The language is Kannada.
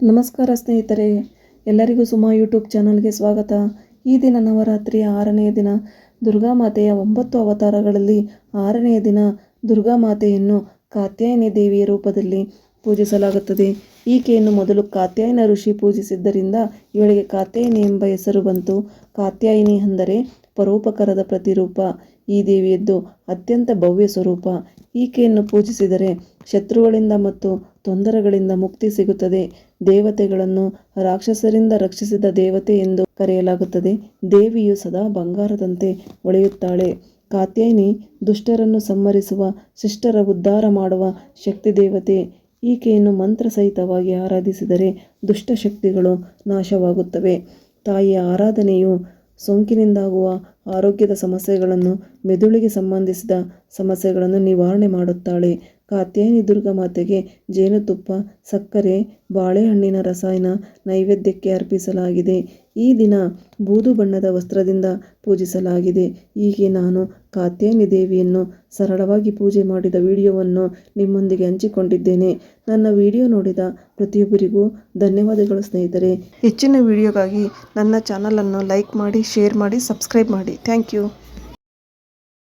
ನಮಸ್ಕಾರ ಸ್ನೇಹಿತರೆ, ಎಲ್ಲರಿಗೂ ಸುಮಾ ಯೂಟ್ಯೂಬ್ ಚಾನಲ್ಗೆ ಸ್ವಾಗತ. ಈ ದಿನ ನವರಾತ್ರಿಯ 6ನೆಯ ದಿನ. ದುರ್ಗಾಮಾತೆಯ 9 ಅವತಾರಗಳಲ್ಲಿ 6ನೆಯ ದಿನ ದುರ್ಗಾಮಾತೆಯನ್ನು ಕಾತ್ಯಾಯನಿ ದೇವಿಯ ರೂಪದಲ್ಲಿ ಪೂಜಿಸಲಾಗುತ್ತದೆ. ಈಕೆಯನ್ನು ಮೊದಲು ಕಾತ್ಯಾಯನ ಋಷಿ ಪೂಜಿಸಿದ್ದರಿಂದ ಇವಳಿಗೆ ಕಾತ್ಯಾಯನಿ ಎಂಬ ಹೆಸರು ಬಂತು. ಕಾತ್ಯಾಯಿನಿ ಅಂದರೆ ಪರೋಪಕಾರದ ಪ್ರತಿರೂಪ. ಈ ದೇವಿಯದ್ದು ಅತ್ಯಂತ ಭವ್ಯ ಸ್ವರೂಪ. ಈಕೆಯನ್ನು ಪೂಜಿಸಿದರೆ ಶತ್ರುಗಳಿಂದ ಮತ್ತು ತೊಂದರೆಗಳಿಂದ ಮುಕ್ತಿ ಸಿಗುತ್ತದೆ. ದೇವತೆಗಳನ್ನು ರಾಕ್ಷಸರಿಂದ ರಕ್ಷಿಸಿದ ದೇವತೆ ಎಂದು ಕರೆಯಲಾಗುತ್ತದೆ. ದೇವಿಯು ಸದಾ ಬಂಗಾರದಂತೆ ಹೊಳೆಯುತ್ತಾಳೆ. ಕಾತ್ಯಾಯಿನಿ ದುಷ್ಟರನ್ನು ಸಂಹರಿಸುವ, ಶಿಷ್ಟರ ಉದ್ಧಾರ ಮಾಡುವ ಶಕ್ತಿ ದೇವತೆ. ಈಕೆಯನ್ನು ಮಂತ್ರ ಸಹಿತವಾಗಿ ಆರಾಧಿಸಿದರೆ ದುಷ್ಟ ಶಕ್ತಿಗಳು ನಾಶವಾಗುತ್ತವೆ. ತಾಯಿಯ ಆರಾಧನೆಯು ಸೋಂಕಿನಿಂದಾಗುವ ಆರೋಗ್ಯದ ಸಮಸ್ಯೆಗಳನ್ನು, ಮೆದುಳಿಗೆ ಸಂಬಂಧಿಸಿದ ಸಮಸ್ಯೆಗಳನ್ನು ನಿವಾರಣೆ ಮಾಡುತ್ತಾಳೆ. ಕಾತ್ಯಾಯನಿ ದುರ್ಗಾಮಾತೆಗೆ ಜೇನುತುಪ್ಪ, ಸಕ್ಕರೆ, ಬಾಳೆಹಣ್ಣಿನ ರಸಾಯನ ನೈವೇದ್ಯಕ್ಕೆ ಅರ್ಪಿಸಲಾಗಿದೆ. ಈ ದಿನ ಬೂದು ಬಣ್ಣದ ವಸ್ತ್ರದಿಂದ ಪೂಜಿಸಲಾಗಿದೆ. ಹೀಗೆ ನಾನು ಕಾತ್ಯಾಯನಿ ದೇವಿಯನ್ನು ಸರಳವಾಗಿ ಪೂಜೆ ಮಾಡಿದ ವಿಡಿಯೋವನ್ನು ನಿಮ್ಮೊಂದಿಗೆ ಹಂಚಿಕೊಂಡಿದ್ದೇನೆ. ನನ್ನ ವಿಡಿಯೋ ನೋಡಿದ ಪ್ರತಿಯೊಬ್ಬರಿಗೂ ಧನ್ಯವಾದಗಳು ಸ್ನೇಹಿತರೆ. ಹೆಚ್ಚಿನ ವಿಡಿಯೋಗಾಗಿ ನನ್ನ ಚಾನಲನ್ನು ಲೈಕ್ ಮಾಡಿ, ಶೇರ್ ಮಾಡಿ, ಸಬ್ಸ್ಕ್ರೈಬ್ ಮಾಡಿ. Thank you.